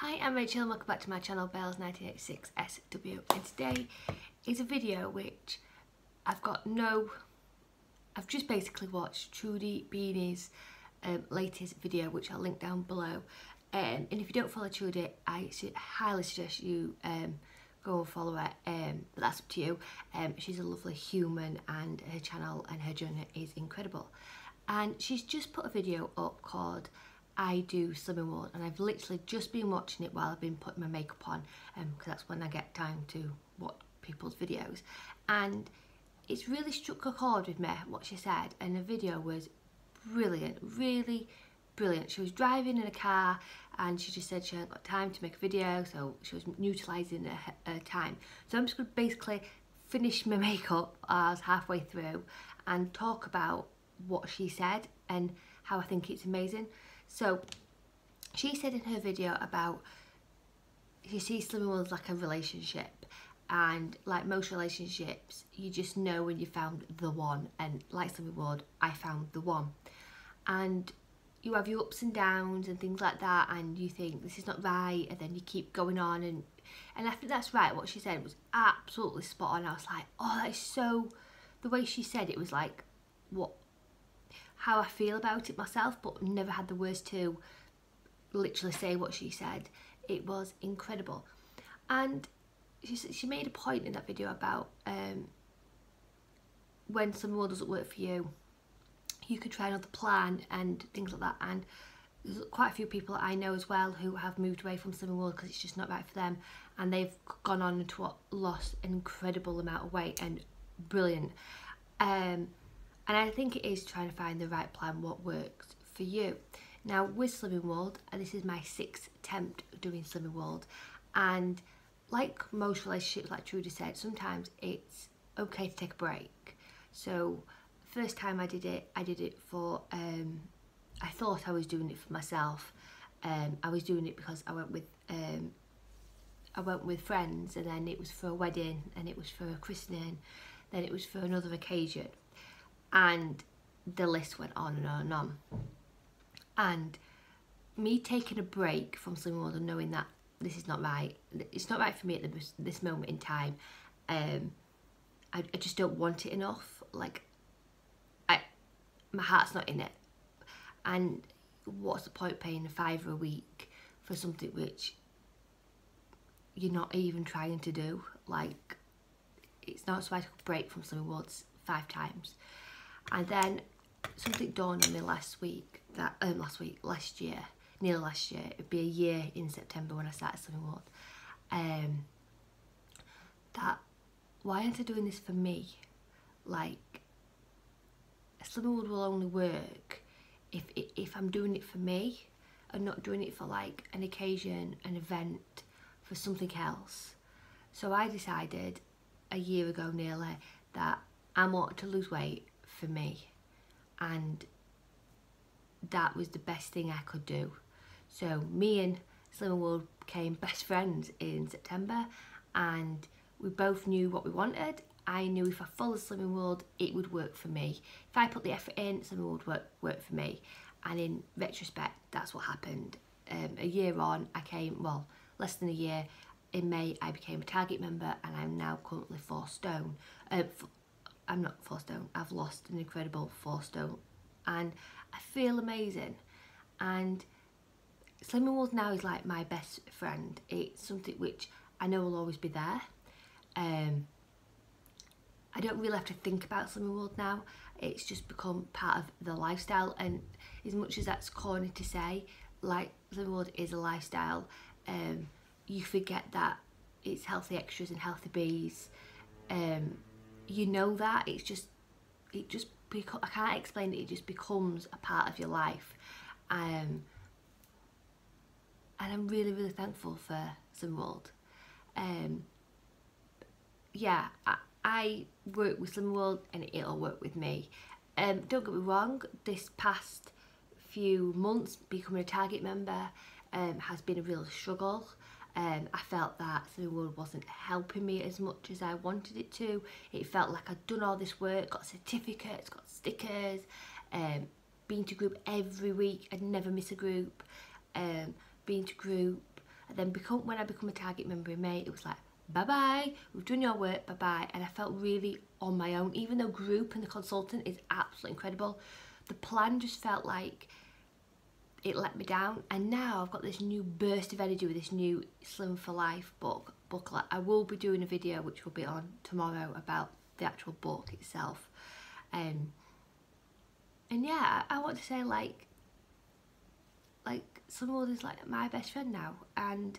Hi, I'm Rachel and welcome back to my channel Bells1986SW, and today is a video which I've just basically watched Trudi Beanie's latest video, which I'll link down below, and if you don't follow Trudi, I highly suggest you go and follow her, but that's up to you. She's a lovely human and her channel and her journey is incredible, and she's just put a video up called I Do Slimming World, and I've literally just been watching it while I've been putting my makeup on, because that's when I get time to watch people's videos, and it's really struck a chord with me what she said, and the video was brilliant, really brilliant. She was driving in a car and she just said she hadn't got time to make a video, so she was utilising her time. So I'm just going to basically finish my makeup, I was halfway through, and talk about what she said and how I think it's amazing. So she said in her video about, you see Slimming World as like a relationship, and like most relationships you just know when you found the one, and like Slimming World, I found the one, and you have your ups and downs and things like that, and you think this is not right, and then you keep going on, and I think that's right. What she said was absolutely spot on. I was like, oh, that is so, the way she said it was like how I feel about it myself, but never had the words to literally say what she said. It was incredible. And she made a point in that video about when someone doesn't work for you, you could try another plan and things like that. And there's quite a few people I know as well who have moved away from Slimming World because it's just not right for them, and they've gone on to lost an incredible amount of weight, and brilliant. And I think it is trying to find the right plan, what works for you. Now with Slimming World, this is my 6th attempt doing Slimming World, and like most relationships, like Trudi said, sometimes it's okay to take a break. So first time I did it for, I thought I was doing it for myself. I was doing it because I went with friends, and then it was for a wedding, and it was for a christening, then it was for another occasion. And the list went on and on and on. And me taking a break from Slimming World and knowing that this is not right, it's not right for me at this moment in time, I just don't want it enough. Like, my heart's not in it. And what's the point paying £5 a week for something which you're not even trying to do? Like, it's not. So I took a break from Slimming World 5 times. And then something dawned on me last year, nearly last year, it'd be a year in September when I started Slimming World, that why aren't I doing this for me? Like, Slimming World will only work if I'm doing it for me and not doing it for like an occasion, an event, for something else. So I decided a year ago nearly that I wanted to lose weight for me, and that was the best thing I could do. So me and Slimming World became best friends in September, and we both knew what we wanted. I knew if I followed Slimming World, it would work for me. If I put the effort in, Slimming World would work for me. And in retrospect, that's what happened. A year on, well, less than a year, in May I became a Target member, and I'm now currently 4 stone. I'm not 4 stone, I've lost an incredible 4 stone, and I feel amazing. And Slimming World now is like my best friend. It's something which I know will always be there. I don't really have to think about Slimming World now. It's just become part of the lifestyle, and as much as that's corny to say, like, Slimming World is a lifestyle. You forget that it's healthy extras and healthy bees. You know that I can't explain it. It just becomes a part of your life, and I'm really, really thankful for Slimming World. Yeah, I work with Slimming World, and it'll work with me. Don't get me wrong, this past few months becoming a Target member has been a real struggle. I felt that Slimming World wasn't helping me as much as I wanted it to. It felt like I'd done all this work, got certificates, got stickers, been to group every week, I'd never miss a group, been to group, And then when I become a target member in May, it was like, bye-bye, we've done your work, bye-bye. And I felt really on my own, even though group and the consultant is absolutely incredible. The plan just felt like it let me down. And now I've got this new burst of energy with this new Slim for Life booklet. I will be doing a video which will be on tomorrow about the actual book itself. And yeah, I want to say like Slim World is like my best friend now, and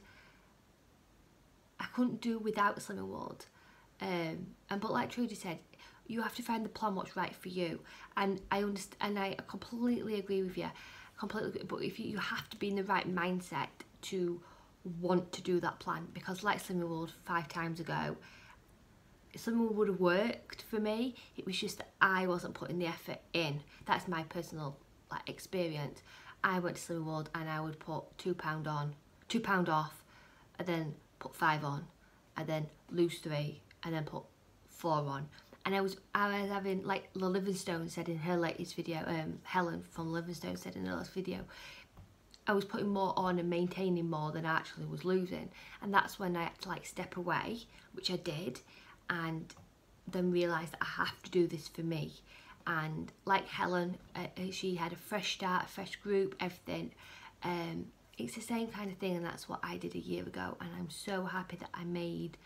I couldn't do without Slim World. But like Trudi said, you have to find the plan what's right for you. And I understand, and I completely agree with you, completely. But if you have to be in the right mindset to want to do that plan, because like Slim World 5 times ago, Slim World would have worked for me. It was just that I wasn't putting the effort in. That's my personal like experience. I went to Slim World and I would put £2 on, £2 off, and then put 5 on, and then lose 3, and then put 4 on. And I was having, like the Livingstones said in her latest video, Helen from Livingstones said in her last video, I was putting more on and maintaining more than I actually was losing. And that's when I had to like step away, which I did, and then realised that I have to do this for me. And like Helen, she had a fresh start, a fresh group, everything. It's the same kind of thing, and that's what I did a year ago. And I'm so happy that I made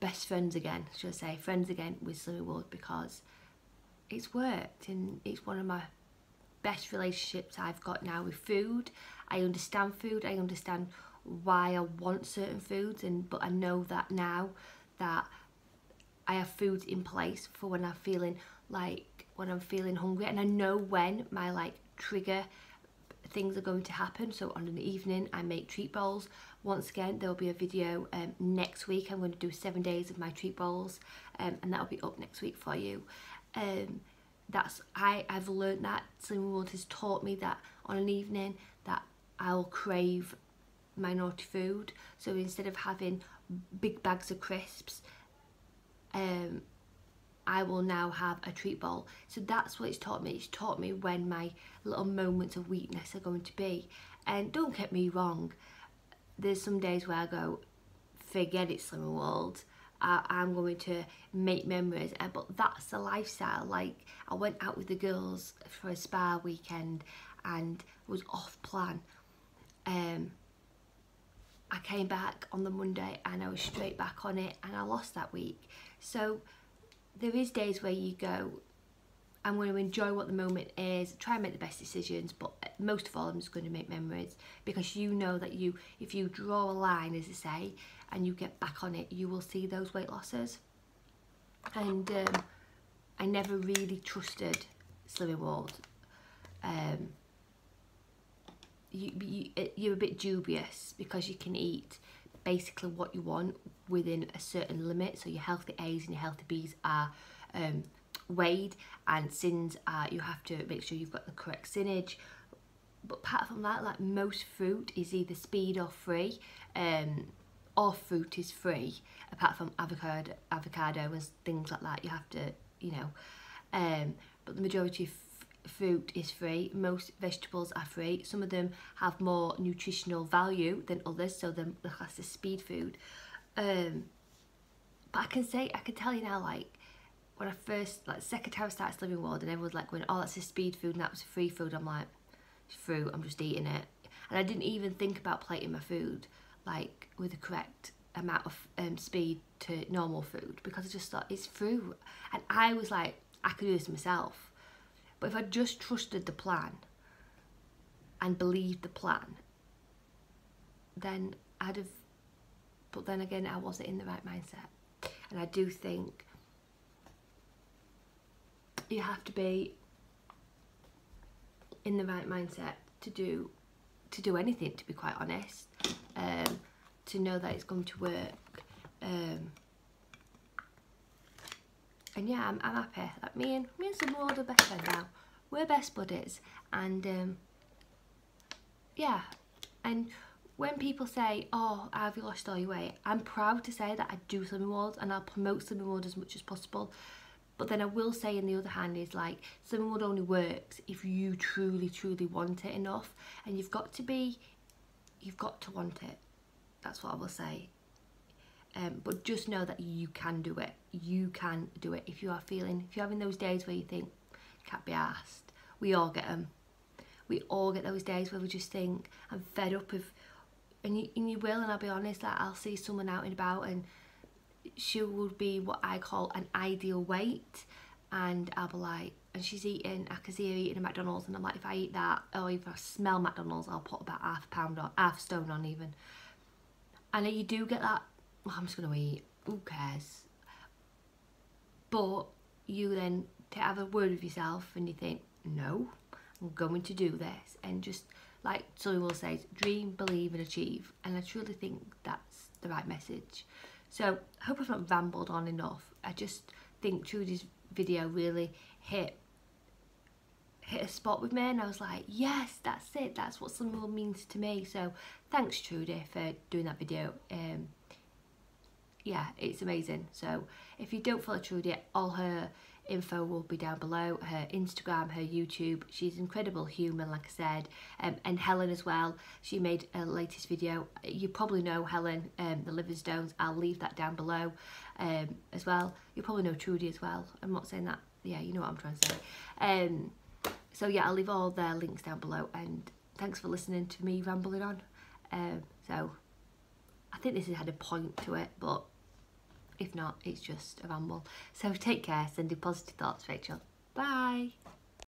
best friends again, should I say, friends again with Slim World, because it's worked, and it's one of my best relationships I've got now with food. I understand food, I understand why I want certain foods, but I know that now that I have foods in place for when I'm feeling hungry, and I know when my like trigger things are going to happen. So on an evening I make treat bowls. Once again, there'll be a video next week. I'm going to do 7 days of my treat bowls, and that'll be up next week for you. I've learned that Slim World has taught me that on an evening that I'll crave my naughty food. So instead of having big bags of crisps, I will now have a treat bowl. So that's what it's taught me. It's taught me when my little moments of weakness are going to be. And don't get me wrong, there's some days where I go, forget it, Slim World, I'm going to make memories. But that's the lifestyle. Like, I went out with the girls for a spa weekend and was off plan. I came back on the Monday and I was straight back on it, and I lost that week. So there is days where you go, I'm going to enjoy what the moment is, try and make the best decisions, but most of all I'm just going to make memories, because you know that if you draw a line, as I say, and you get back on it, you will see those weight losses. And I never really trusted Slim World. You're a bit dubious because you can eat basically what you want within a certain limit. So your healthy A's and your healthy B's are weighed, and sins are, you have to make sure you've got the correct sinnage. But apart from that, like, most fruit is either speed or free, or fruit is free, apart from avocado and things like that. You have to, you know, but the majority of fruit is free. Most vegetables are free. Some of them have more nutritional value than others, so they're classed as speed food. But I can tell you now, like, when I first, like, second time I started Living World, and everyone's like going, oh, that's a speed food and that was a free food, I'm like, it's fruit, I'm just eating it. And I didn't even think about plating my food like with the correct amount of speed to normal food, because I just thought it's fruit. And I was like, I could do this myself. But if I just trusted the plan and believed the plan, then I'd have, but then again, I wasn't in the right mindset. And I do think you have to be in the right mindset to do anything, to be quite honest, to know that it's going to work. And yeah, I'm happy. Like, me and Slim World are best friends now. We're best buddies. And yeah, and when people say, oh, have you lost all your weight, I'm proud to say that I do Slim World, and I'll promote Slim World as much as possible. But then I will say, on the other hand, is like, Slim World only works if you truly, truly want it enough. And you've got to be you've got to want it. That's what I will say. But just know that you can do it. You can do it. If you're having those days where you think, can't be asked. We all get them. We all get those days where we just think, I'm fed up of, and you will, and I'll be honest, like I'll see someone out and about and she would be what I call an ideal weight, and I'll be like, and she's eating, I can see her eating a McDonald's, and I'm like, if I eat that, or if I smell McDonald's, I'll put about half a stone on even. And then you do get that, well, I'm just going to eat, who cares? But you then have a word with yourself and you think, no, I'm going to do this. And just like Sully will say, dream, believe and achieve. And I truly think that's the right message. So I hope I've not rambled on enough. I just think Trudy's video really hit a spot with me, and I was like, yes, that's it, that's what Summer means to me. So thanks Trudy for doing that video. Yeah, it's amazing. So if you don't follow Trudy, all her info will be down below, her Instagram, her YouTube. She's an incredible human, like I said. And Helen as well, she made a latest video. You probably know Helen, the Livingstones. I'll leave that down below as well. You probably know Trudi as well. I'm not saying that, yeah, you know what I'm trying to say. So yeah, I'll leave all their links down below, and thanks for listening to me rambling on. So I think this has had a point to it, but if not, it's just a ramble. So take care, sending positive thoughts, Rachel. Bye.